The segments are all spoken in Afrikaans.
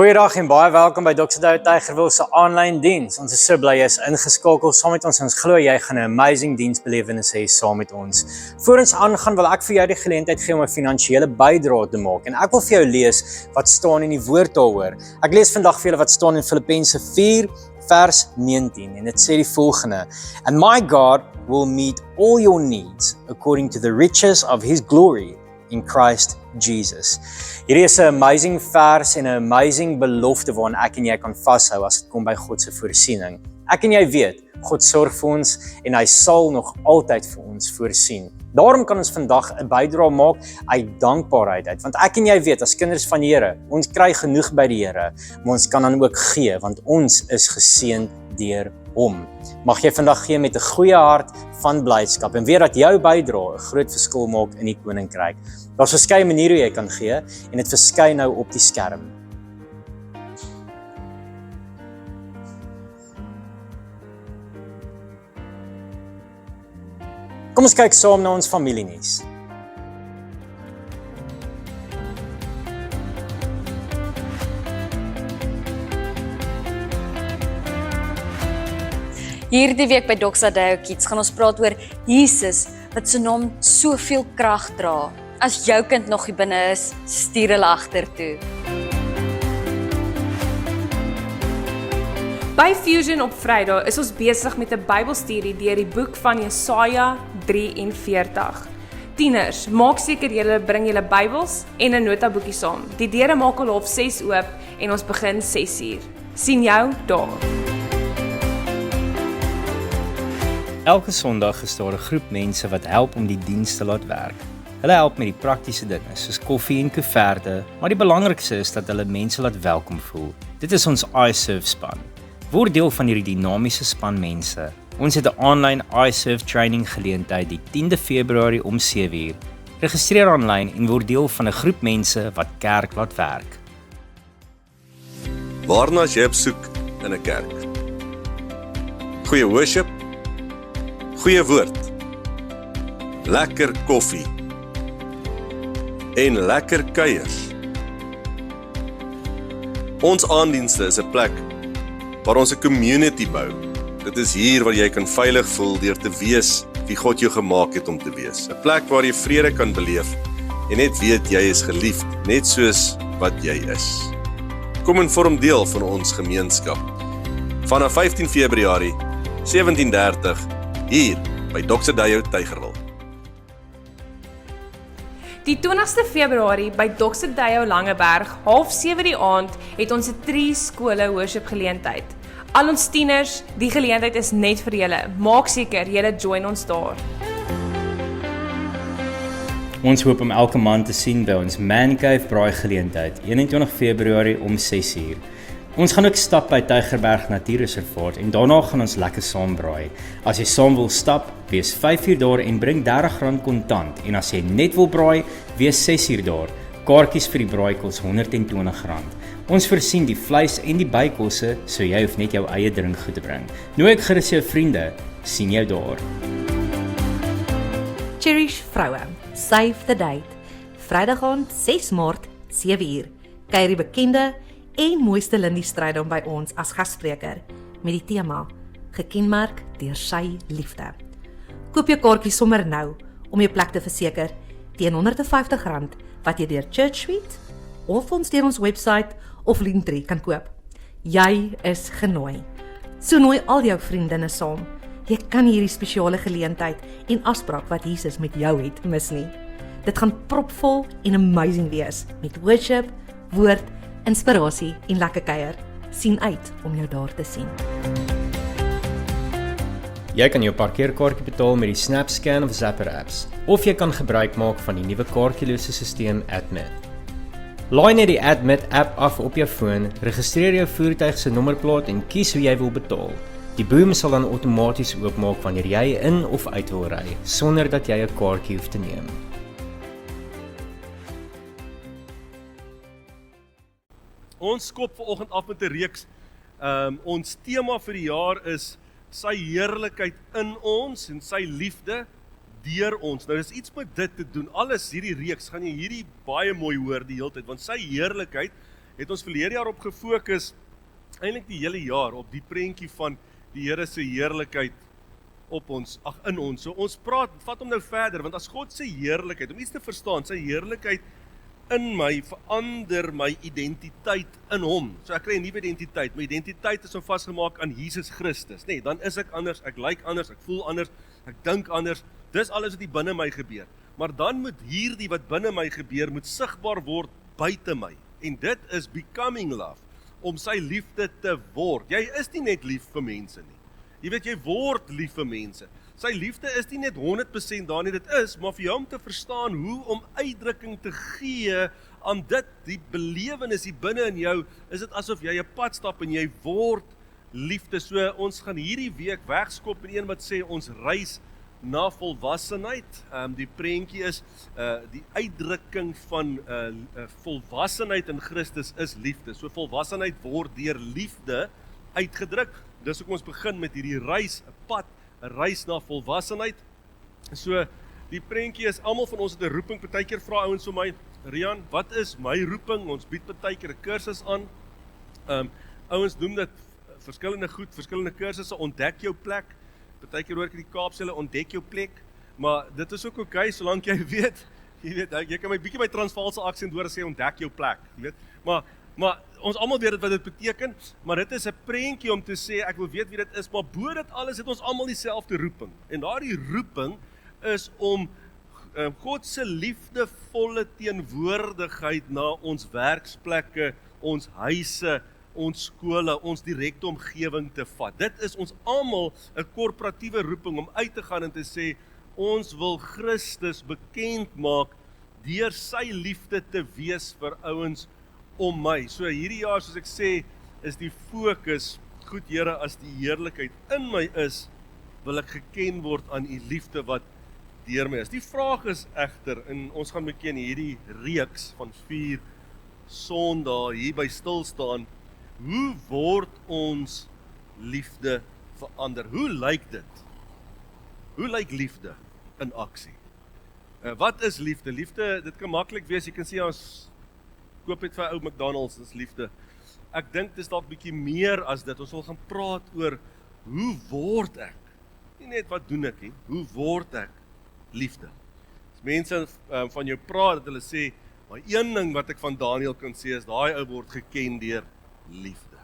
Goeiedag en baie welkom by Dr. Douwe Tygerwil se aanlyn diens. Ons is so bly jy is ingeskakel saam met ons. Ons glo jy gaan 'n amazing diensbelewenis hê saam met ons. Voor ons aangaan wil ek vir jou die geleentheid gee om 'n finansiële bydrae te maak en ek wil vir jou lees wat staan in die woord daaroor. Ek lees vandag vir julle wat staan in Filippense 4 vers 19 en dit sê die volgende: And my God will meet all your needs according to the riches of his glory in Christ Jesus. Hierdie is 'n amazing vers en 'n amazing belofte waaraan ek en jy kan vashou as dit kom by God se voorsiening. Ek en jy weet, God sorg vir ons en hy sal nog altyd vir ons voorsien. Daarom kan ons vandag 'n bydrae maak uit dankbaarheid uit, want ek en jy weet as kinders van die Here, ons kry genoeg by die Here, maar ons kan dan ook gee, want ons is geseënd deur hom. Mag jy vandag gee met 'n goeie hart van blydskap en weet dat jou bydrae 'n groot verskil maak in die koninkryk. Daar's verskeie maniere hoe jy kan gee en dit verskyn nou op die skerm. Kom ons kyk saam na ons familienuus. Hierdie week by Dr. Douwe Kids gaan ons praat oor Jesus wat sy naam soveel krag dra. As jou kind nog hier binne is, stuur hulle agtertoe. By Fusion op Vrydag is ons besig met 'n Bybelstudie deur die boek van Jesaja 43. Tieners, maak seker julle bring julle Bybels en 'n notaboekie saam. Die deure maak al 6:30 oop en ons begin 6:00. Sien jou daar. Elke Sondag is daar 'n groep mense wat help om die diens te laat werk. Hulle help met die praktiese dinge soos koffie en koeverte, maar die belangrikste is dat hulle mense laat welkom voel. Dit is ons iServe span. Word deel van hierdie dinamiese span mense. Ons het 'n aanlyn iServe training geleentheid die 10de Februarie om 7:00. Registreer aanlyn en word deel van 'n groep mense wat kerk laat werk. Waarna is jy op soek in 'n kerk? Goeie worship, goeie woord, lekker koffie en lekker kuiers. Ons aandienste is 'n plek waar ons 'n community bou. Dit is hier waar jy kan veilig voel deur te wees wie God jou gemaak het om te wees. 'n Plek waar jy vrede kan beleef en net weet jy is geliefd, net soos wat jy is. Kom en vorm deel van ons gemeenskap. Vanaf 15 Februarie, 17:30, hier by Dr. Douwe Tygerwil. Die 20ste Februarie by Dr. Douwe Langeberg, 6:30 die aand, het ons 'n 3 skole worship geleentheid. Al ons tieners, die geleentheid is net vir julle. Maak seker julle join ons daar. Ons hoop om elke maand te sien by ons Man Cave braai geleentheid, 21 Februarie om 6:00. Ons gaan ook stap by Tygerberg Natuurreservaat en daarna gaan ons lekker saam braai. As jy saam wil stap, wees 5:00 daar en bring R30 kontant. En as jy net wil braai, wees 6:00 daar. Kaartjies vir die braai kos R120. Ons voorsien die vleis en die bykosse, so jy hoef net jou eie drinkgoed te bring. Nooi ek gerus jou vriende, sien jou daar. Cherish vroue, save the date. Vrydag aand 6 Maart, 7:00. Kuier die bekende en mooiste Lindy Strydom by ons as gasspreker met die tema gekenmerk deur sy liefde. Koop jou kaartjie sommer nou om jou plek te verseker teen R150 wat jy deur Church Suite of ons deur ons webwerf of Linktree kan koop. Jy is genooi. So nooi al jou vriendinne saam. Jy kan hierdie spesiale geleentheid en afspraak wat Jesus met jou het mis nie. Dit gaan propvol en amazing wees met worship, woord, inspirasie en lekker kuier. Sien uit om jou daar te sien. Jy kan jou parkeerkaartjie betaal met die SnapScan of Zapper apps, of jy kan gebruik maak van die nuwe kaartjielose stelsel Admit. Laai net die Admit app af op jou foon, registreer jou voertuig se nommerplaat en kies hoe jy wil betaal. Die boom sal dan outomaties oopmaak wanneer jy in of uit wil ry, sonder dat jy 'n kaartjie hoef te neem. Ons skop vanoggend af met 'n reeks. Ons tema vir die jaar is sy heerlikheid in ons en sy liefde deur ons. Nou dis iets met dit te doen. Alles hierdie reeks gaan jy hierdie baie mooi hoor die hele tyd, want sy heerlikheid het ons verlede jaar op gefokus, eintlik die hele jaar, op die prentjie van die Here se heerlikheid op ons, in ons. So ons vat hom nou verder, want as God se heerlikheid, om iets te verstaan, sy heerlikheid in my verander my identiteit in hom. So ek kry 'n nuwe identiteit. My identiteit is vasgemaak aan Jesus Christus. Nee, dan is ek anders, ek lyk anders, ek voel anders, ek dink anders. Dis alles wat hier binne my gebeur. Maar dan moet hierdie wat binne my gebeur, moet sigbaar word buite my. En dit is becoming love, om sy liefde te word. Jy is nie net lief vir mense nie. Jy weet, jy word lief vir mense. Sy liefde is nie net 100% daar nie, dit is, maar vir jou om te verstaan hoe om uitdrukking te gee aan dit, die belewenis hier binne in jou, is dit asof jy 'n pad stap en jy word liefde. So ons gaan hierdie week wegskop in een wat sê ons reis na volwassenheid. Die prentjie is die uitdrukking van volwassenheid in Christus is liefde. So volwassenheid word deur liefde uitgedruk. Dis hoekom ons begin met hierdie reis, 'n pad, 'n reis na volwassenheid. So die prentjie is, almal van ons het 'n roeping. Partykeer vra ouens vir my, Rian, wat is my roeping? Ons bied partykeer 'n kursus aan. Ouens noem dit verskillende goed, verskillende kursusse, ontdek jou plek. Partykeer hoor ek die Kaapse hulle ontdek jou plek, maar dit is ook oké, solank jy weet, jy kan my bietjie my Transvaalse aksent hoor sê ontdek jou plek, jy weet. Maar ons almal weet wat dit beteken, maar dit is 'n prentjie om te sê ek wil weet wie dit is, maar bo dit alles het ons almal dieselfde roeping. En daardie roeping is om God se liefdevolle teenwoordigheid na ons werksplekke, ons huise, ons skole, ons direkte omgewing te vat. Dit is ons almal 'n korporatiewe roeping om uit te gaan en te sê ons wil Christus bekend maak deur sy liefde te wees vir ouens om my. So hierdie jaar, soos ek sê, is die fokus, goed Here, as die heerlikheid in my is, wil ek geken word aan u liefde wat deur my is. Die vraag is egter, en ons gaan bietjie in hierdie reeks van 4 Sondae hier by stil staan, hoe word ons liefde verander? Hoe lyk dit? Hoe lyk liefde in aksie? Wat is liefde? Liefde, dit kan maklik wees, jy kan sê ons koop het vir ou McDonald's, dis liefde. Ek dink dis dalk bietjie meer as dit. Ons wil gaan praat oor hoe word ek? Nie net wat doen ek nie, hoe word ek liefde? As mense van jou praat, dat hulle sê, maar een ding wat ek van Daniel kan sê is, daai ou word geken deur liefde.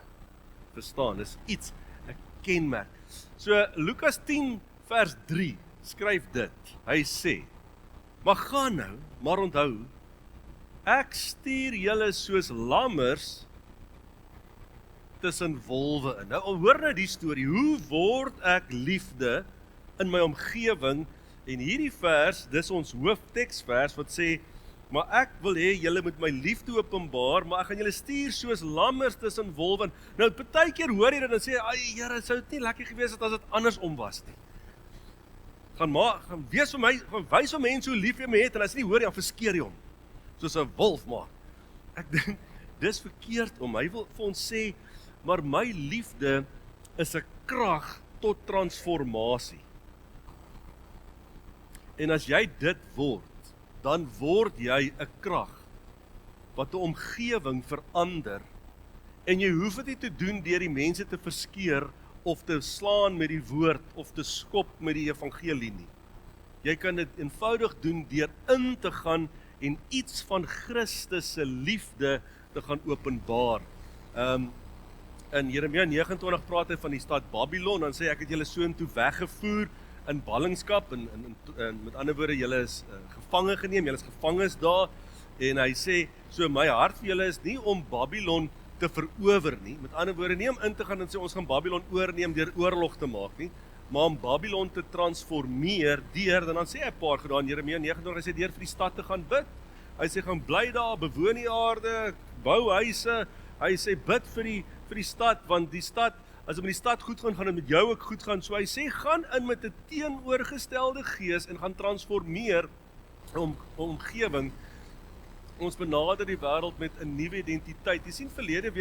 Verstaan, dis iets, 'n kenmerk. So Lukas 10 vers 3 skryf dit. Hy sê, maar gaan nou, maar onthou, ek stuur julle soos lammers tussen wolwe in. Nou hoor nou die storie, hoe word ek liefde in my omgewing? En hierdie vers, dis ons hoofteksvers wat sê, maar ek wil hê julle moet my liefde openbaar, maar ek gaan julle stuur soos lammers tussen wolwe. Nou partykeer hoor jy dit en sê, "Ag Here, sou dit nie lekker gewees het as dit andersom was nie." Gaan wys vir mense hoe lief jy my het, en as jy nie hoor, dan verskeer jy hom soos 'n wolf maak. Ek dink dis verkeerd om. Hy wil vir ons sê, maar my liefde is 'n krag tot transformasie. En as jy dit word, dan word jy 'n krag wat 'n omgewing verander. En jy hoef dit nie te doen deur die mense te verskeer of te slaan met die woord of te skop met die evangelie nie. Jy kan dit eenvoudig doen deur in te gaan en iets van Christus se liefde te gaan openbaar. In Jeremia 29 praat hy van die stad Babylon, dan sê ek het julle soontoe weggevoer in ballingskap, en met ander woorde, julle is gevange geneem, julle is gevanges daar, en hy sê, so my hart vir julle is nie om Babylon te verower nie, met ander woorde, nie om in te gaan en sê ons gaan Babylon oorneem deur oorlog te maak nie, maar om Babylon te transformeer deur, dan sê hy 'n paar gedaan in Jeremia 29, hy sê deur vir die stad te gaan bid, hy sê gaan bly daar, bewoon die aarde, bou huise, hy sê bid vir die stad, want die stad, as dit met die stad goed gaan, gaan dit met jou ook goed gaan, so hy sê gaan in met 'n teenoorgestelde gees en gaan transformeer omgewing. Ons benader die wêreld met 'n nuwe identiteit. Jy sien, verlede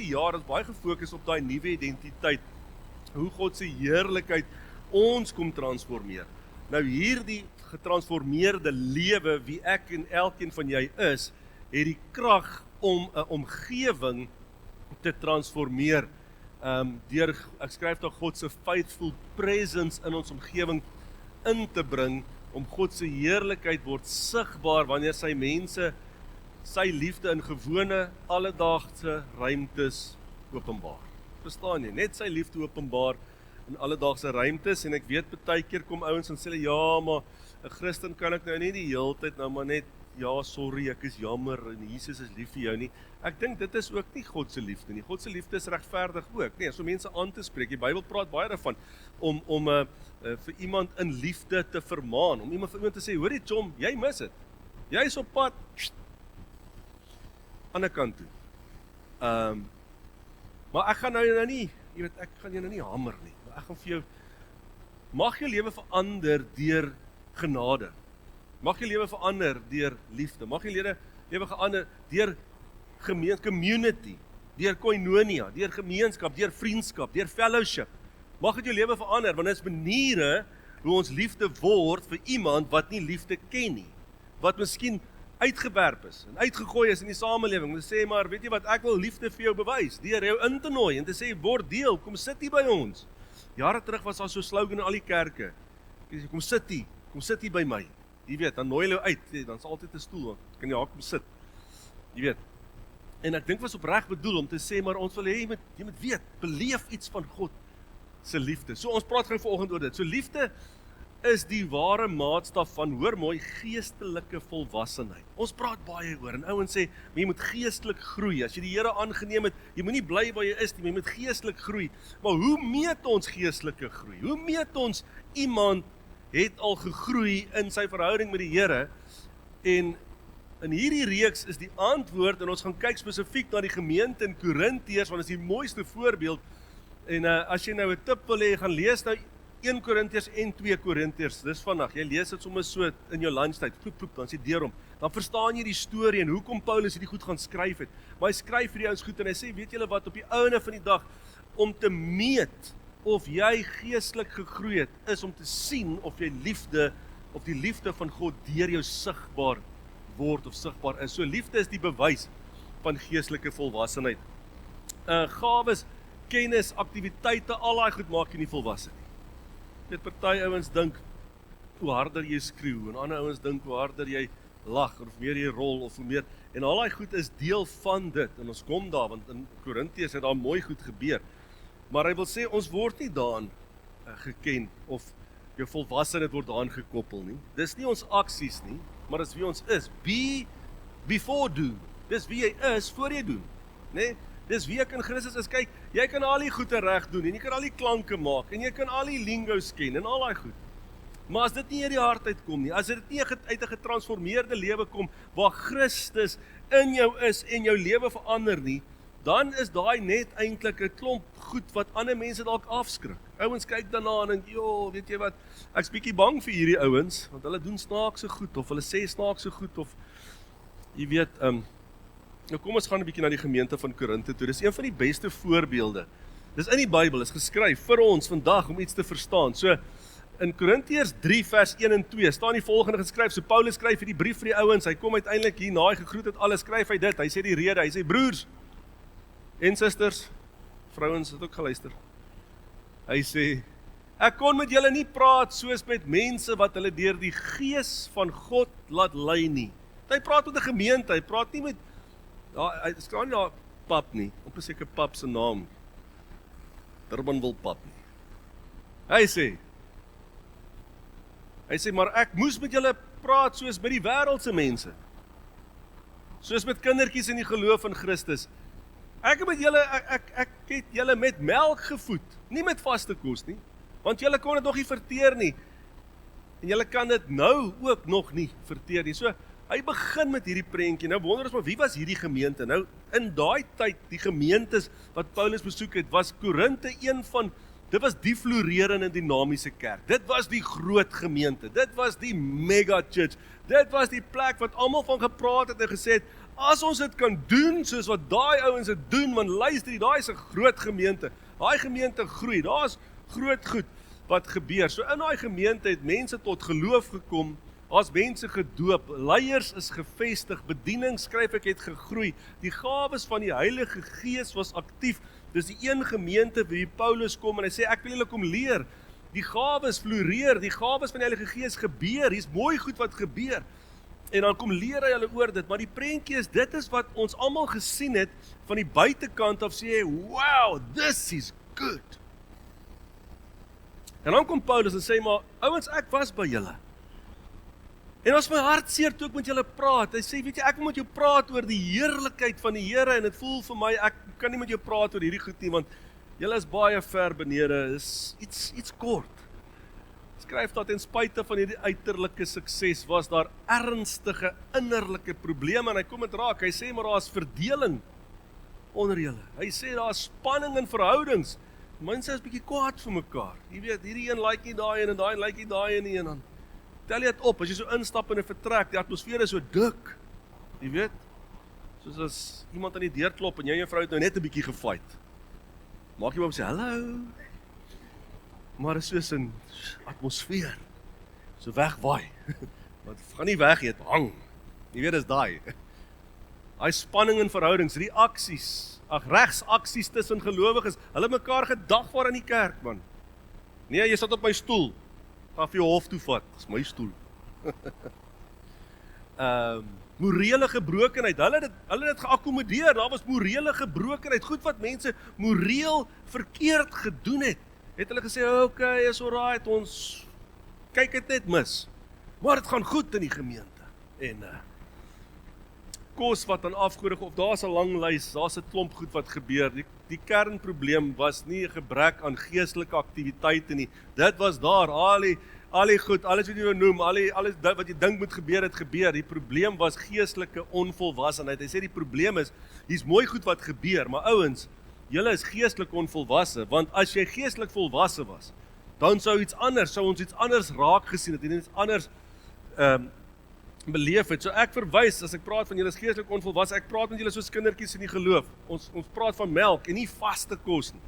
jaar is baie gefokus op daai nuwe identiteit, hoe God se heerlikheid ons kom transformeer. Nou hierdie getransformeerde lewe, wie ek en elkeen van jy is, het die krag om 'n omgewing te transformeer. Ek skryf daar God se faithful presence in ons omgewing in te bring, om God se heerlikheid word sigbaar wanneer sy mense sy liefde in gewone alledaagse ruimtes openbaar. Verstaan jy? Net sy liefde openbaar in alledaagse ruimtes, en ek weet baie keer kom ouens en sê hulle, ja, maar 'n Christen kan ek nou nie die hele tyd nou maar net, ja, sorry, ek is jammer en Jesus is lief vir jou nie. Ek dink dit is ook nie God se liefde nie. God se liefde is regverdig ook. Nee, so mense aan te spreek. Die Bybel praat baie daarvan om vir iemand in liefde te vermaan, om vir iemand te sê, hoorie chom, jy mis dit. Jy is op pad ander kant toe. Maar ek gaan nou nie, jy weet, ek gaan jou nou nie hamer nie. Maar ek gaan vir jou, mag jou lewe verander deur genade. Mag jou lewe verander deur liefde. Mag jou lewe verander deur community, deur koinonia, deur gemeenskap, deur vriendskap, deur fellowship. Mag dit jou lewe verander, want dit is maniere hoe ons liefde word vir iemand wat nie liefde ken nie. Wat miskien uitgewerp is en uitgegooi is in die samelewing. Ons sê maar, weet jy wat, ek wil liefde vir jou bewys, deur jou in te nooi en te sê, word deel, kom sit hier by ons. Jare terug was daar so slogan in al die kerke. Kom sit hier by my. Jy weet, dan nooi hulle uit, dan is altyd 'n stoel, dan kan jy daar kom sit. Jy weet. En ek dink was opreg bedoel om te sê, maar ons wil hê jy moet weet, beleef iets van God se liefde. So ons praat gou vanoggend oor dit. So liefde is die ware maatstaf van, hoor mooi, geestelike volwassenheid. Ons praat baie oor, en ouens sê, maar jy moet geestelik groei. As jy die Here aangeneem het, jy moet nie bly waar jy is nie, maar jy moet geestelik groei. Maar hoe meet ons geestelike groei? Hoe meet ons iemand het al gegroei in sy verhouding met die Here? En in hierdie reeks is die antwoord, en ons gaan kyk spesifiek na die gemeente in Korintiërs, want dit is die mooiste voorbeeld. En as jy nou 'n tip wil hê, gaan lees nou 1 Korintiërs en 2 Korintiërs, dis vandag, jy lees dit sommer so in jou lunchtyd, ploep, dan is jy deur hom, dan verstaan jy die storie en hoekom Paulus hierdie goed gaan skryf het, maar hy skryf vir die ouens goed en hy sê, weet julle wat, op die einde van die dag, om te meet of jy geestelik gegroei het, is om te sien of jy of die liefde van God deur jou sigbaar word of sigbaar is. So liefde is die bewys van geestelike volwassenheid. Gawes, kennis, aktiwiteite, al daai goed maak jy nie volwasse nie. Dit party ouens dink hoe harder jy skreeu en ander ouens dink hoe harder jy lag of meer jy rol of hoe meer, en al daai goed is deel van dit, en ons kom daar, want in Korintiërs het daar mooi goed gebeur, maar hy wil sê, ons word nie daaraan geken, of jou volwassenheid word daaraan gekoppel nie, dis nie ons aksies nie, maar dis wie ons is, be before do, dis wie jy is voor jy doen, nee? Dis wie ek in Christus is. Kyk, jy kan al die goede reg doen, en jy kan al die klanke maak, en jy kan al die lingos ken, en al die goed. Maar as dit nie uit die hart uitkom nie, as dit nie uit 'n getransformeerde lewe kom, waar Christus in jou is, en jou lewe verander nie, dan is daai net eintlik 'n klomp goed, wat ander mense dalk afskrik. Ouens kyk daarna en dink, joh, weet jy wat, ek's bietjie bang vir hierdie ouens, want hulle doen snaakse goed, of hulle sê snaakse goed, of, jy weet, nou kom ons gaan 'n bietjie na die gemeente van Korinthe toe. Dis een van die beste voorbeelde. Dis in die Bybel, is geskryf vir ons vandag om iets te verstaan. So in Korintiërs 3 vers 1 en 2 staan die volgende geskryf. So Paulus skryf hierdie brief vir die ouens. Hy kom uiteindelik hier na hy gegroet het alles, skryf hy dit. Hy sê die rede, hy sê broers en susters, vrouens het ook geluister. Hy sê, ek kon met julle nie praat soos met mense wat hulle deur die gees van God laat lei nie. Hy praat met 'n gemeente, hy praat nie met hy staan nie daar pap nie, op 'n seker pap se naam, Durbanville pap nie. Hy sê, maar ek moes met julle praat soos met die wêreldse mense, soos met kindertjies in die geloof in Christus. Ek het julle met melk gevoed, nie met vaste kos nie, want julle kon dit nog nie verteer nie, en julle kan dit nou ook nog nie verteer nie. So, hy begin met hierdie prentjie. Nou wonder ons maar, wie was hierdie gemeente? Nou, in daai tyd, die gemeentes wat Paulus besoek het, was Korinthe dit was die florerende dinamiese kerk. Dit was die groot gemeente. Dit was die mega church. Dit was die plek wat almal van gepraat het en gesê het, as ons dit kan doen, soos wat daai ouens dit doen, want luister, daai is 'n groot gemeente. Daai gemeente groei, daar's groot goed wat gebeur. So in daai gemeente het mense tot geloof gekom, Daar's mense gedoop, leiers is gevestig, bediening skryf ek het gegroei. Die gawes van die Heilige Gees was aktief. Dis die een gemeente wie Paulus kom en hy sê ek wil julle kom leer. Die gawes floreer, die gawes van die Heilige Gees gebeur. Hier's mooi goed wat gebeur. En dan kom leer hy hulle oor dit, maar die prentjie is dit is wat ons almal gesien het van die buitekant af sê, wow, this is good. En dan kom Paulus en sê, maar ouens, ek was by julle. En as my hart seer toe ek met julle praat, hy sê, weet jy, ek wil met jou praat oor die heerlikheid van die Here, en dit voel vir my, ek kan nie met jou praat oor hierdie goed nie, want julle is baie ver benede, is iets kort. Skryf dat ten spyte van hierdie uiterlike sukses, was daar ernstige innerlike probleme, en hy kom dit raak, hy sê, maar daar is verdeling onder julle. Hy sê, daar is spanning in verhoudings, mense is bietjie kwaad vir mekaar, jy weet, hierdie een like nie daai en daai like nie daai en dan tel jy dit op, as jy so instap in 'n vertrek, die atmosfeer is so dik, jy weet, soos as iemand aan die deur klop en jy en jou vrou het nou net 'n bietjie gefight, maak jy maar sê, hallo, maar is soos 'n atmosfeer, so wegwaai, want gaan nie weg, jy het hang, jy weet, is daai spanning in verhoudings, reaksies, regsaksies tussen gelowiges, hulle mekaar gedagvaar in die kerk, man, nee, jy sit op my stoel, ga vir jou hof toe vat, dis my stoel. Morele gebrokenheid, hulle het dit geakkommodeer, daar was morele gebrokenheid, goed wat mense moreel verkeerd gedoen het hulle gesê, okay, is alright, ons kyk dit net mis, maar dit gaan goed in die gemeente, en kos wat aan afgode, of daar's 'n lang lys, daar's 'n klomp goed wat gebeur, die kernprobleem was nie 'n gebrek aan geestelike aktiwiteite nie, dit was daar, al die goed, alles wat jy wil noem, alles wat jy dink moet gebeur, het gebeur, die probleem was geestelike onvolwassenheid, hy sê die probleem is, hier's mooi goed wat gebeur, maar ouens, julle is geestelik onvolwasse, want as jy geestelik volwasse was, dan sou ons iets anders raak gesien het, en iets anders beleef het. So ek verwys, as ek praat van julle is geestelik onvolwasse, ek praat met julle soos kindertjies in die geloof. Ons praat van melk en nie vaste kos nie.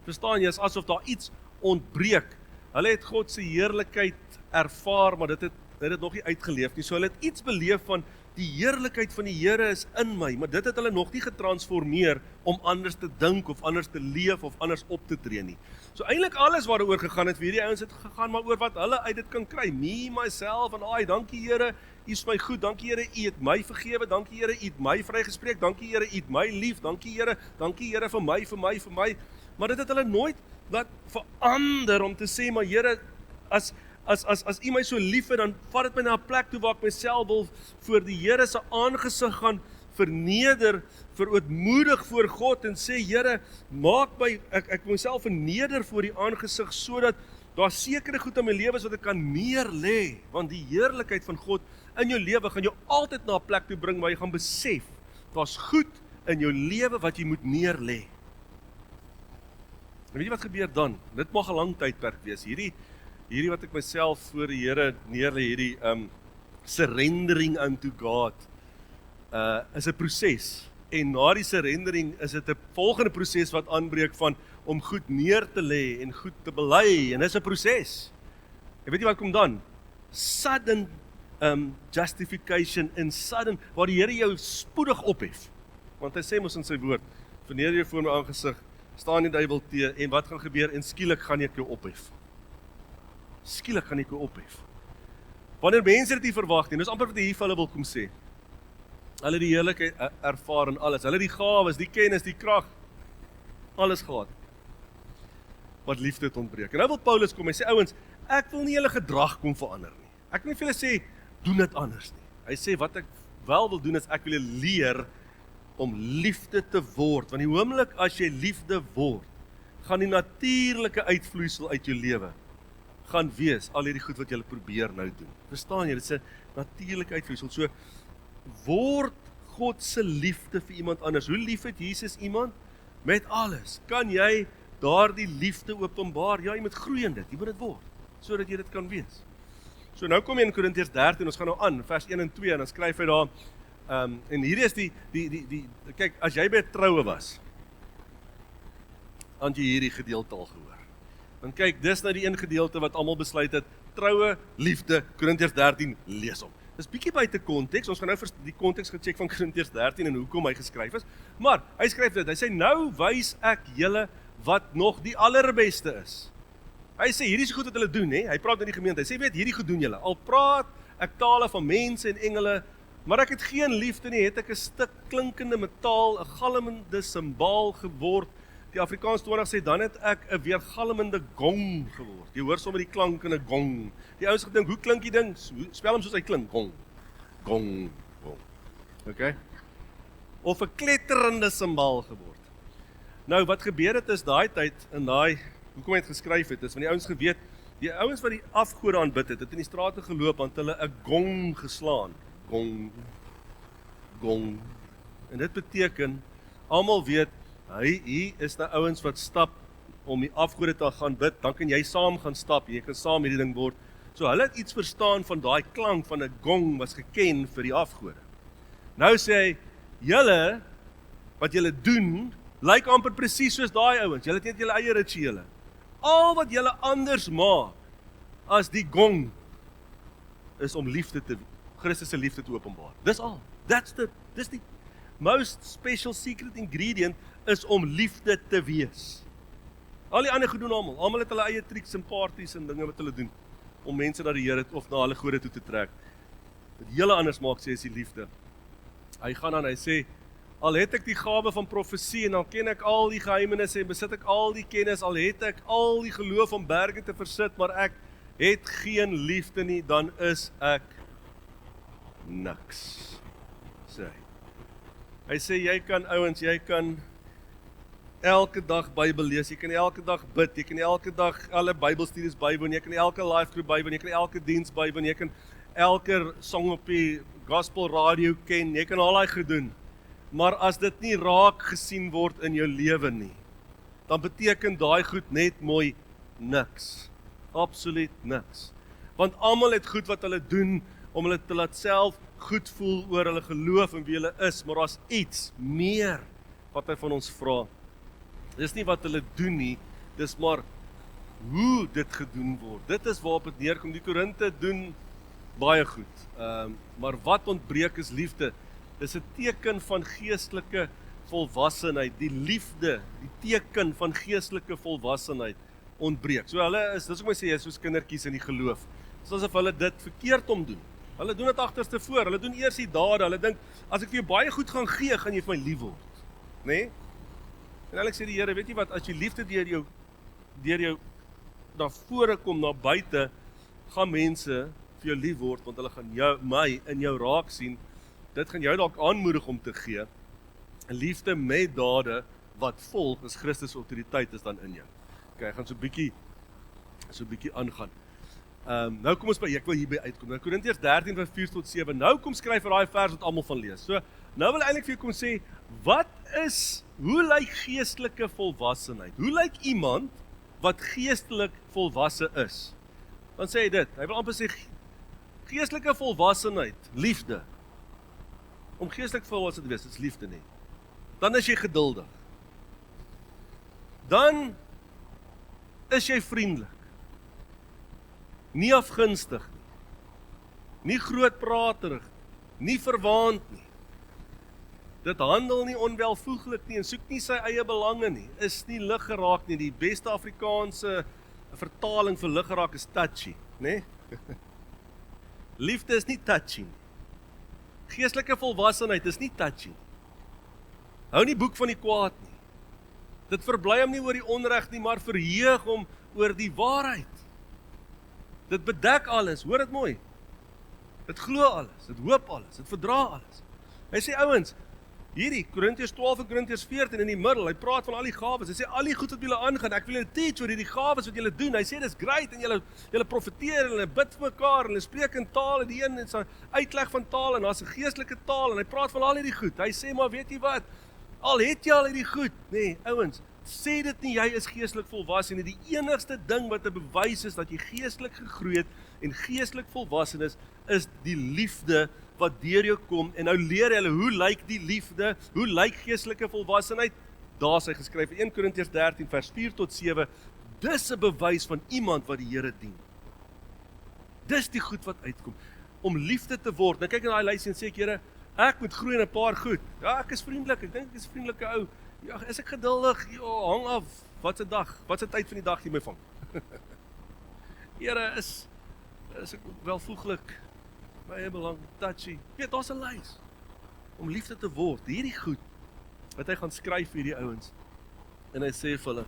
Verstaan jy, is asof daar iets ontbreek. Hulle het God se heerlikheid ervaar, maar dit het nog nie uitgeleef nie. So hulle het iets beleef van die heerlikheid van die Here is in my, maar dit het hulle nog nie getransformeer om anders te dink of anders te leef of anders op te tree nie. So eintlik alles waaroor gegaan het vir hierdie ouens het gegaan maar oor wat hulle uit dit kan kry. Me, myself en dankie Here, U is my goed, dankie Here, U het my vergewe, dankie Here, U het my vrygespreek, dankie Here, U het my lief, dankie Here vir my. Maar dit het hulle nooit laat verander om te sê, maar Here, as U my so lief het, dan vat dit my na 'n plek toe waar ek myself wil voor die Here se aangesig gaan verneder, verootmoedig voor God en sê, Here, maak my, ek wil myself verneder voor die aangesig, sodat daar sekere goed in my lewe is wat ek kan neerlê, want die heerlikheid van God in jou lewe gaan jou altyd na 'n plek toe bring waar jy gaan besef, daar's goed in jou lewe wat jy moet neerlê. En weet jy wat gebeur dan? Dit mag 'n lang tydperk wees, hierdie wat ek myself voor die Here neerlê, hierdie surrendering unto God, is 'n proses, en na die surrendering is dit 'n volgende proses wat aanbreek van om goed neer te lê en goed te bely, en dis 'n proses. En weet jy wat kom dan? Sudden justification en sudden, waar die Here jou spoedig ophef, want hy sê mos in sy woord, verneder jou voor my aangesig, staan die duiwel te, en wat gaan gebeur, en skielik gaan ek jou ophef. Skielik gaan ek jou ophef. Wanneer mense dit nie verwag nie, dis amper wat hy hier vir hulle wil kom sê. Hulle die heerlikheid ervaar en alles, hulle die gawes, die kennis, die krag, alles gehad. Wat liefde het ontbreek. En nou wil Paulus kom, hy sê, ouens, ek wil nie julle gedrag kom verander nie. Ek wil nie vir julle sê, doen dit anders nie. Hy sê, wat ek wel wil doen is, ek wil julle leer om liefde te word. Want die oomblik as jy liefde word, gaan die natuurlike uitvloeisel uit jou lewe gaan wees, al hierdie goed wat jy probeer nou doen. Verstaan jy, dit is 'n natuurlike uitvloeisel. So, word God se liefde vir iemand anders. Hoe lief het Jesus iemand? Met alles. Kan jy daardie liefde openbaar? Ja, jy moet groei in dit, jy moet dit word, sodat jy dit kan wees. So nou kom jy in Korintiërs 13, ons gaan nou aan, vers 1 en 2, en dan skryf hy daar, en hier is kyk, as jy by 'n troue was, dan jy hierdie gedeelte al gehoor. Want kyk, dis nou die een gedeelte wat almal besluit het, troue, liefde, Korintiërs 13, lees hom. Dis bietjie buite konteks, ons gaan nou die konteks gecheck van Korintiërs 13 en hoekom hy geskryf is, maar hy skryf dit, hy sê, nou wys ek julle wat nog die allerbeste is. Hy sê, hierdie is goed wat hulle doen, hy praat met die gemeente, hy sê, weet, hierdie goed doen julle, al praat ek tale van mense en engele, maar ek het geen liefde nie, het ek 'n stuk klinkende metaal, 'n galmende simbaal geword. Die Afrikaans 20 sê, dan het ek 'n weergalmende gong geword. Jy hoor sommer die klank in 'n gong. Die ouens gedink, hoe klink die ding? Spel hom soos hy klink, gong, gong, gong. Okay? Of 'n kletterende simbaal geword. Nou, wat gebeur het is daai tyd, in daai, hoekom hy het geskryf het, is van die ouens geweet, die ouens wat die afgode aanbid het in die strate geloop, want hulle 'n gong geslaan. Gong, gong. En dit beteken, almal weet, hier is nou ouens wat stap om die afgode te gaan bid, dan kan jy saam gaan stap, jy kan saam hierdie ding word. So hulle het iets verstaan van daai klank van 'n gong was geken vir die afgode. Nou sê hy, julle, wat julle doen, lyk amper presies soos daai ouens, julle het net julle eie rituele. Al wat julle anders maak as die gong is om liefde te Christus se liefde te openbaar. Dis al. Dis die most special secret ingredient is om liefde te wees. Al die ander gedoen almal het hulle eie triks en parties en dinge wat hulle doen om mense na die Here of na hulle gode toe te trek. Wat hele anders maak sê is die liefde. Hy gaan aan, hy sê, al het ek die gawe van profesie en dan ken ek al die geheimenisse en besit ek al die kennis, al het ek al die geloof om berge te versit, maar ek het geen liefde nie, dan is ek niks. Sê hy. Hy sê, jy kan elke dag Bybel lees, jy kan elke dag bid, jy kan elke dag alle Bybelstudies bywoon, jy kan elke live groep bywoon, jy kan elke diens bywoon, jy kan elke song op die gospel radio ken, jy kan al daai gedoen. Maar as dit nie raak gesien word in jou lewe nie, dan beteken daai goed net mooi niks. Absoluut niks. Want almal het goed wat hulle doen om hulle te laat self goed voel oor hulle geloof en wie hulle is, maar daar's iets meer wat hy van ons vra. Dis nie wat hulle doen nie, dis maar hoe dit gedoen word. Dit is waarop dit neerkom. Die Korinte doen baie goed. Maar wat ontbreek is liefde. Dis 'n teken van geestelike volwassenheid. Die liefde, die teken van geestelike volwassenheid ontbreek. So hulle is, dis hoe ek sê, is soos kindertjies in die geloof. Dis asof hulle dit verkeerd om doen. Hulle doen dit agterste voor. Hulle doen eers die dade. Hulle dink, as ek vir jou baie goed gaan gee, gaan jy vir my lief word. Né? En eintlik sê die Here, weet jy wat, as jy liefde deur jou na vore kom, na buite, gaan mense vir jou lief word, want hulle gaan my in jou raak sien. Dit gaan jou dalk aanmoedig om te gee. En liefde met dade wat volg, is Christus autoriteit is dan in jou. Okay, ek gaan so 'n bietjie aangaan. Nou kom ons by, ek wil hierby uitkom. Nou Korintiërs 13 vers 4 tot 7. Nou kom skryf hy daai vers wat almal van lees. So, nou wil eintlik vir jou kom sê, hoe lyk geestelike volwassenheid? Hoe lyk iemand wat geestelik volwasse is? Dan sê hy dit. Hy wil amper sê geestelike volwassenheid, liefde. Om geestelik volwasse te wees, is liefde nie. Dan is jy geduldig. Dan is jy vriendelik. Nie afgunstig nie. Nie grootpraterig nie. Nie verwaand nie. Dit handel nie onwelvoeglik nie en soek nie sy eie belange nie. Is nie lig geraak nie. Die beste Afrikaanse vertaling vir lig geraak is touchy, né? Liefde is nie touchy nie. Geestelike volwassenheid is nie touchy nie. Hou nie boek van die kwaad nie. Dit verbly hom nie oor die onreg nie, maar verheug hom oor die waarheid. Dit bedek alles, hoor dit mooi. Dit glo alles, dit hoop alles, dit verdra alles. Hy sê ouens, hierdie Korintiërs 12 en Korintiërs 14 in die middel, hy praat van al die gawes. Hy sê al die goed wat julle aangaan, ek wil julle teach oor hierdie gawes wat julle doen. Hy sê dis great en julle profeteer en julle bid vir mekaar en julle spreek in tale, die een het sy uitleg van taal en daar's 'n geestelike taal en hy praat van al hierdie goed. Hy sê maar weet jy wat? Al het jy al hierdie goed, nee, ouens, sê dit nie jy is geestelik volwasse nie. Die enigste ding wat 'n bewys is dat jy geestelik gegroei het en geestelik volwasse is die liefde wat deur jou kom. En nou leer hulle hoe lyk die liefde, hoe lyk geestelike volwassenheid? Daar's hy geskryf in 1 Korintiërs 13 vers 4 tot 7. Dis 'n bewys van iemand wat die Here dien. Dis die goed wat uitkom. Om liefde te word. Nou kyk in daai lysie en sê ek, Here, ek moet groei in 'n paar goed. Ja, ek is vriendelik, ek dink ek is 'n vriendelike ou. Ja, is ek geduldig? Ja, hang af. Wat 'n dag? Wat 'n tyd van die dag jy my vang? Here, is ek welvoeglik? Baie belang, touchy. Weet, daar's 'n lys. Om liefde te word, hierdie goed wat hy gaan skryf vir hierdie ouens. En hy sê vir hulle,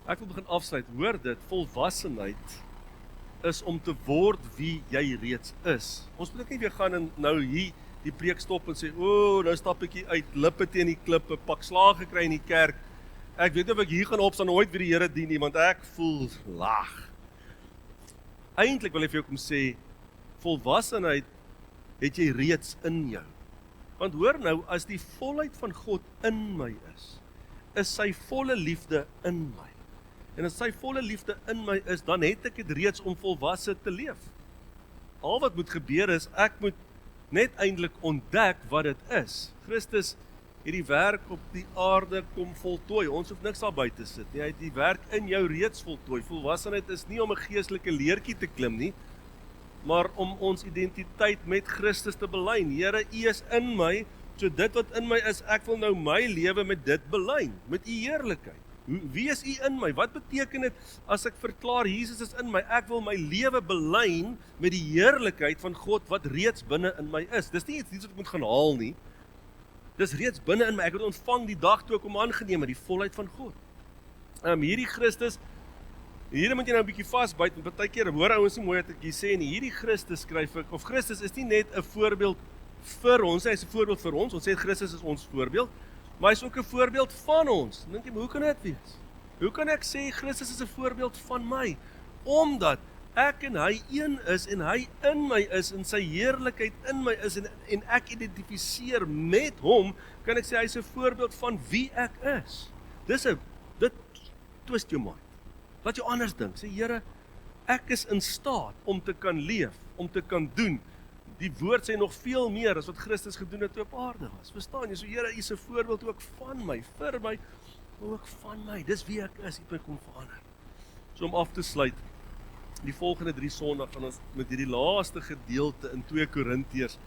ek wil begin afsluit, hoor dit, volwassenheid is om te word wie jy reeds is. Ons moet ook nie weer gaan en nou hier die preek stop en sê, nou stap ek hier uit, lippe teen die klippe, pak slaag gekry in die kerk. Ek weet nie of ek hier gaan opstaan ooit vir die Here dien nie, want ek voel laag. Eintlik wil ek vir jou kom sê, volwassenheid het jy reeds in jou. Want hoor nou, as die volheid van God in my is sy volle liefde in my. En as sy volle liefde in my is, dan het ek dit reeds om volwasse te leef. Al wat moet gebeur is, ek moet net eintlik ontdek wat dit is. Christus het die werk op die aarde kom voltooi. Ons hoef niks daar buite sit nie. Hy het die werk in jou reeds voltooi. Volwassenheid is nie om 'n geestelike leertjie te klim nie, maar om ons identiteit met Christus te belyn. Here, U is in my, so dit wat in my is, ek wil nou my lewe met dit belyn, met U heerlikheid. Wie is U in my? Wat beteken dit as ek verklaar Jesus is in my? Ek wil my lewe belyn met die heerlikheid van God wat reeds binne in my is. Dis nie iets wat ek moet gaan haal nie. Dis reeds binne in my. Ek het ontvang die dag toe ek hom aangeneem het, die volheid van God. Hierdie Christus, hier moet jy nou 'n bietjie vasbyt, want baie keer hoor ouens nie mooi wat ek hier sê nie. Hierdie Christus skryf ek, of Christus is nie net 'n voorbeeld vir ons, hy is 'n voorbeeld vir ons. Ons sê Christus is ons voorbeeld, maar hy is ook 'n voorbeeld van ons. Dink jy, hoe kan dit wees? Hoe kan ek sê Christus is 'n voorbeeld van my? Omdat ek en hy een is en hy in my is en sy heerlikheid in my is en ek identifiseer met hom, kan ek sê hy is 'n voorbeeld van wie ek is. Dit twist jou mind. Laat jou anders dink. Sê Here, ek is in staat om te kan leef, om te kan doen. Die woord sê nog veel meer as wat Christus gedoen het toe op aarde was. Verstaan jy? So Here, U is 'n voorbeeld ook van my, vir my, ook van my. Dis wie ek is, U het my kom verander. So om af te sluit, die volgende 3 Sondae gaan ons met hierdie laaste gedeelte in 2 Korintiërs,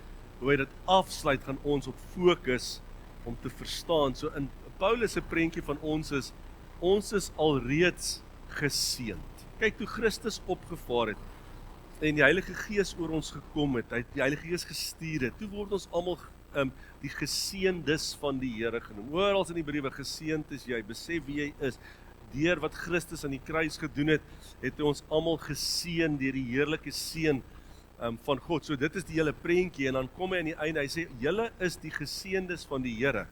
hoe hy dit afsluit, gaan ons op fokus om te verstaan. So in Paulus se prentjie van ons is alreeds geseënd. Kyk, toe Christus opgevaar het en die Heilige Gees oor ons gekom het, hy het die Heilige Gees gestuur het, toe word ons almal die geseëndes van die Here genoem. Oral in die briewe, geseënd is jy, besef wie jy is. Deur wat Christus aan die kruis gedoen het, het hy ons almal geseën deur die heerlike seën van God. So dit is die hele prentjie, en dan kom hy aan die einde, hy sê, julle is die geseëndes van die Here.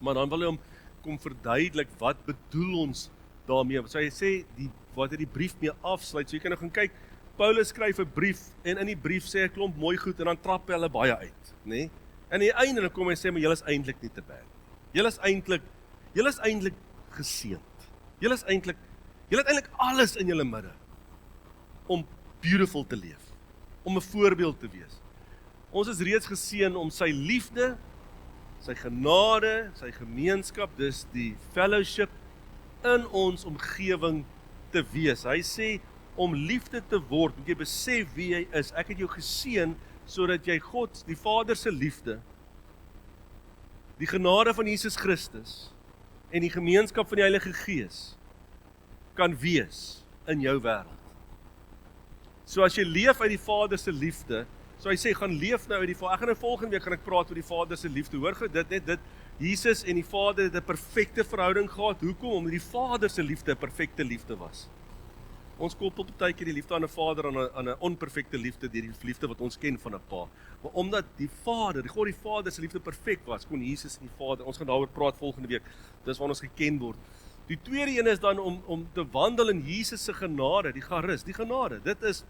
Maar dan wil hy hom kom verduidelik, wat bedoel ons daarmee? So hy sê, wat hy die brief mee afsluit, so jy kan nou gaan kyk, Paulus skryf 'n brief, en in die brief sê hy 'n klomp mooi goed, en dan trap hy hulle baie uit, nê? En aan die einde dan kom hy sê, maar julle is eintlik nie te bad. Julle is eintlik geseënd. Julle het eintlik alles in julle midde om beautiful te leef, om 'n voorbeeld te wees. Ons is reeds geseën om sy liefde, sy genade, sy gemeenskap, dis die fellowship in ons omgewing te wees. Hy sê, om liefde te word, moet jy besef wie jy is. Ek het jou geseën, sodat jy God, die Vader se liefde, die genade van Jesus Christus, en die gemeenskap van die Heilige Gees, kan wees in jou wêreld. So as jy leef uit die Vader se liefde, so hy sê, gaan leef nou uit die Vader. Ek gaan nou volgende week gaan ek praat oor die Vader se liefde. Hoor gou dit, Jesus en die Vader het 'n perfekte verhouding gehad. Hoekom? Omdat die Vader se liefde 'n perfekte liefde was. Ons koppel baie keer die liefde aan 'n vader aan 'n onperfekte liefde, deur die liefde wat ons ken van 'n pa. Maar omdat die Vader, God die Vader se liefde perfek was, kon Jesus en die Vader, ons gaan daaroor praat volgende week. Dis waar ons geken word. Die tweede een is dan om te wandel in Jesus se genade, die charis, die genade. Dit is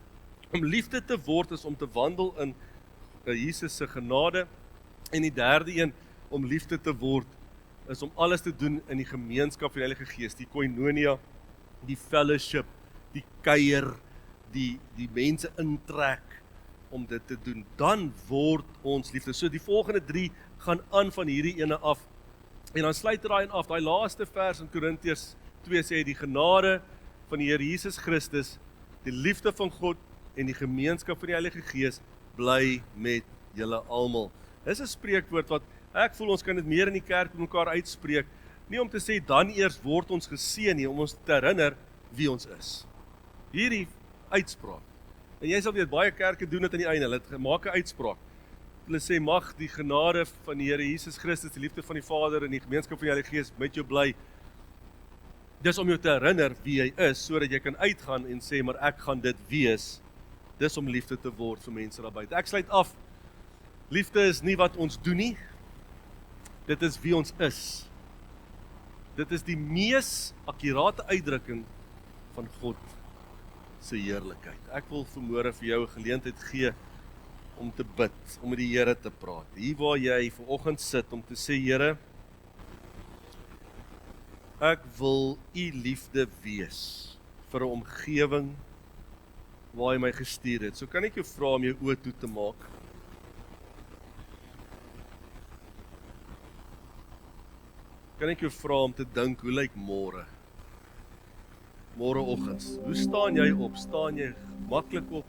om liefde te word, is om te wandel in Jesus se genade. En die derde een, om liefde te word, is om alles te doen in die gemeenskap van die Heilige Gees, die koinonia, die fellowship, die kuier, die mense intrek om dit te doen. Dan word ons liefde. So die volgende 3 gaan aan van hierdie ene af. En dan sluit daai af, daai laaste vers in Korintiërs 2 sê die genade van die Here Jesus Christus, die liefde van God en die gemeenskap van die Heilige Gees bly met julle almal. Dis 'n spreekwoord wat ek voel ons kan dit meer in die kerk met mekaar uitspreek, nie om te sê dan eers word ons geseën nie, om ons te herinner wie ons is. Hierdie uitspraak. En jy sal weet, baie kerke doen dit aan die einde, hulle maak 'n uitspraak. Hulle sê, mag die genade van die Here Jesus Christus, die liefde van die Vader en die gemeenskap van die Heilige Gees met jou bly. Dis om jou te herinner wie jy is, sodat jy kan uitgaan en sê, maar ek gaan dit wees. Dis om liefde te word vir mense daar buite. Ek sluit af. Liefde is nie wat ons doen nie. Dit is wie ons is. Dit is die mees akkurate uitdrukking van God se heerlikheid. Ek wil vanmôre vir jou 'n geleentheid gee om te bid, om met die Here te praat. Hier waar jy vanoggend sit om te sê, Here, ek wil u liefde wees vir 'n omgewing waar hy my gestuur het. So kan ek jou vra om jou oë toe te maak. Kan ek jou vra om te dink, hoe lyk môre? Môreoggens. Hoe staan jy op? Staan jy maklik op?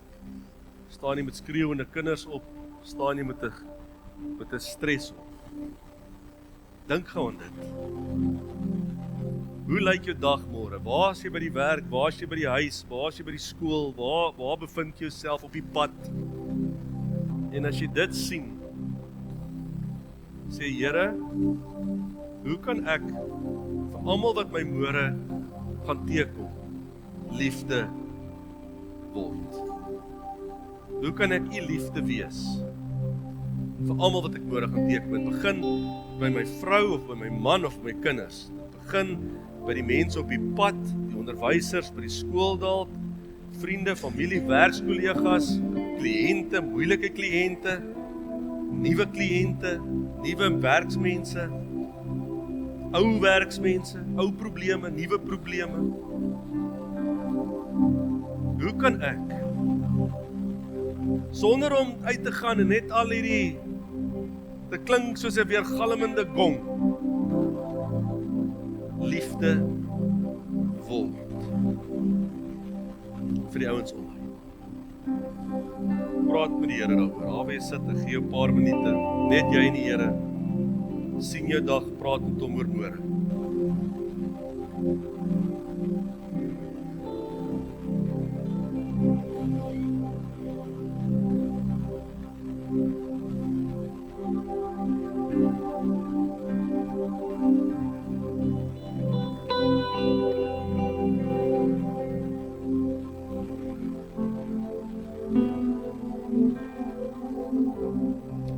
Staan jy met skreeuende kinders op? Staan jy met 'n stres op? Dink gou aan dit. Hoe lyk jou dag môre? Waar is jy by die werk? Waar is jy by die huis? Waar is jy by die skool? Waar bevind jy jouself op die pad? En as jy dit sien, sê Here, hoe kan ek vir almal wat my môre gaan teekom, liefde word? Hoe kan ek u liefde wees vir almal wat ek môre gaan teekom? Dit begin by my vrou of by my man of by my kinders. Dit begin by die mense op die pad, die onderwysers by die skool dalk, vriende, familie, werkskollegas, kliënte, moeilike kliënte, nuwe werksmense, ou werksmense, ou probleme, nuwe probleme. Hoe kan ek, sonder om uit te gaan en net al hierdie, dit klink soos 'n weergalmende gong, liefde word vir die ouens om my. Praat met die Here daaroor. Daar waar jy sit, en gee jou 'n paar minute, net jy en die Here. Sien jou dag, praat met hom oor môre.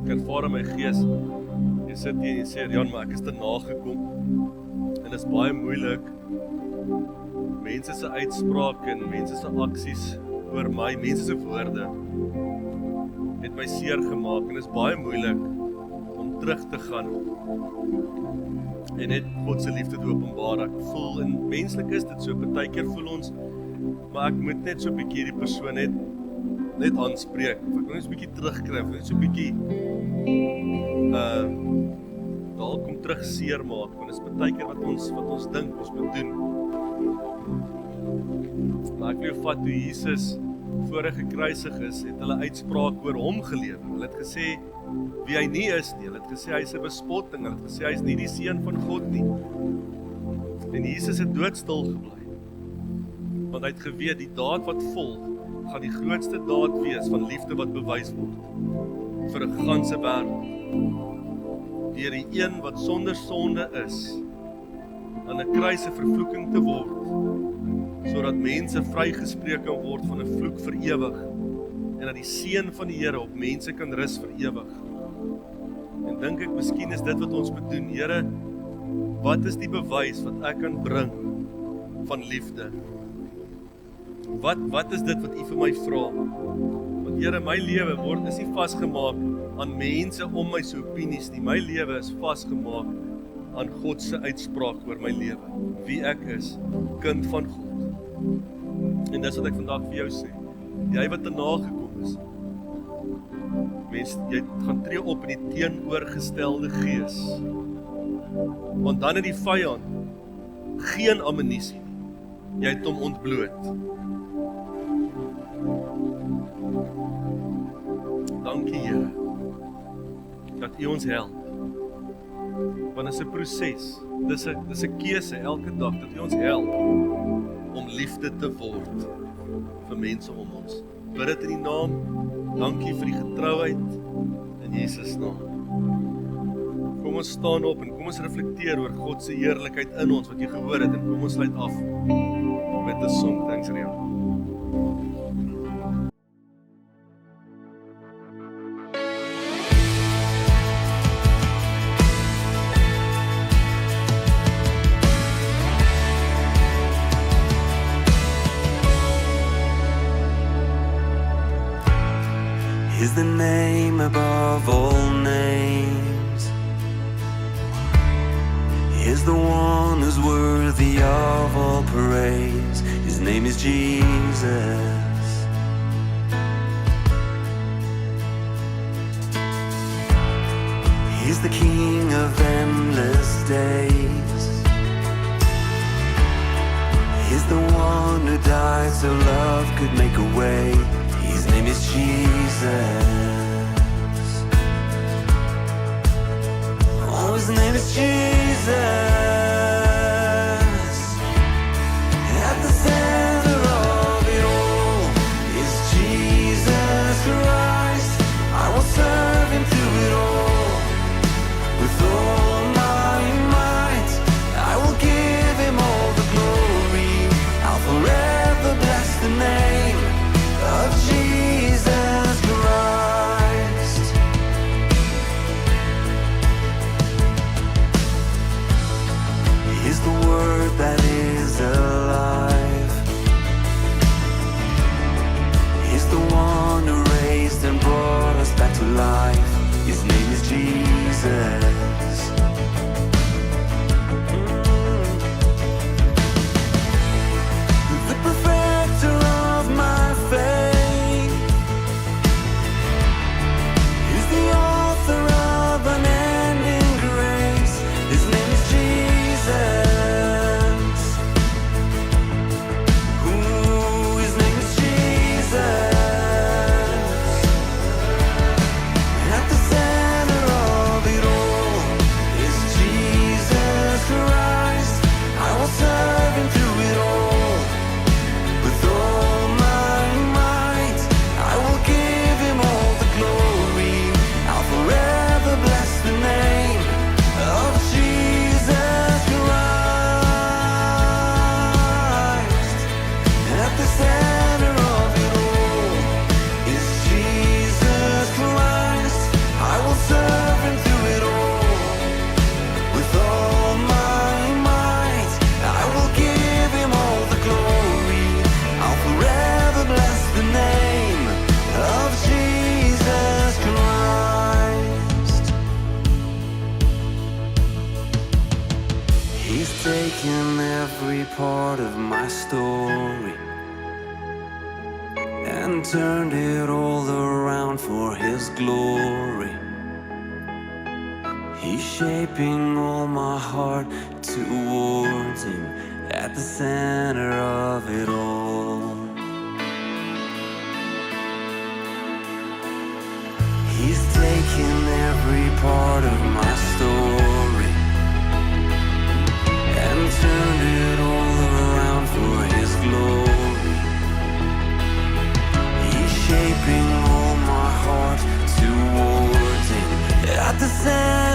Ek ervaar in my gees, jy sit hier en jy sê, Jan, maar ek is te nagekom. En dit is baie moeilik. Mense se uitsprake en mense se aksies oor my, mense se woorde, het my seer gemaak. En dit is baie moeilik om terug te gaan en net God se liefde te openbaar. Ek voel, en menslik is dit so, partykeer voel ons, maar ek moet net so 'n bietjie die persoon net aanspreek, of ek wil net so 'n bietjie terugkry, of net so 'n bietjie dalk om terug seer maak, want dit is partykeer wat ons dink ons moet doen. Maar ek wil jou vat, toe Jesus voor hy gekruisig is, het hulle uitspraak oor hom gelewer. Hulle het gesê wie hy nie is nie. Hulle het gesê hy is 'n bespotting. Hulle het gesê hy is nie die seun van God nie. En Jesus het doodstil gebly. Want hy het geweet die daad wat volg gaan die grootste daad wees van liefde wat bewys word vir 'n ganse wêreld. Deur die een wat sonder sonde is, aan 'n kruis 'n vervloeking te word, sodat mense vrygespreek kan word van 'n vloek vir ewig, en dat die seën van die Here op mense kan rus vir ewig. En dink ek, miskien is dit wat ons moet doen. Here, wat is die bewys wat ek kan bring van liefde? Wat is dit wat U vir my vra? Want Here, my lewe is nie vasgemaak aan mense om my se opinies nie. My lewe is vasgemaak aan God se uitspraak oor my lewe. Wie ek is, kind van God. En dis wat ek vandag vir jou sê. Jy wat daarna gekom is. Mens, jy gaan tree op in die teenoorgestelde gees. Want dan het die vyand geen ammunisie nie. Jy het hom ontbloot. Dankie Here, dat U ons help. Want dit is 'n proses, dis 'n keuse elke dag, dat U ons help om liefde te word vir mense om ons. Bid dit in die naam, dankie vir die getrouheid, in Jesus naam. Kom ons staan op en kom ons reflekteer oor God se heerlikheid in ons, wat jy gehoor het, en kom ons sluit af met 'n song. Thanks Rian. Is the name above all names. Is the one who's worthy of all praise. His name is Jesus. He's the King of endless days. He's the one who died so love could make a way. His name is Jesus. Oh, His name is Jesus. At the center of it all is Jesus Christ. I will serve Him through it all. With all my might, I will give Him all the glory. I'll forever bless the name of Jesus Christ. He's the word that is alive. He's the one who raised and brought us back to life. His name is Jesus. The perfecter of my faith. He's the author of unending grace. His name is Jesus. Ooh, His name is Jesus. At the center of it all is Jesus Christ. I will serve Him through it all. With all my might, I will give Him all the glory. I'll forever bless the name of Jesus Christ. At the center of it all is Jesus Christ. I will serve Him through it all. With all my might, I will give Him all the glory. I'll forever bless the name of Jesus Christ. He's taken every part of my story and turned it all around for His glory. He's shaping all my heart towards Him at the center of it all. He's taken every part of my story and turned it all around for His glory. He's shaping all my heart towards Him at the center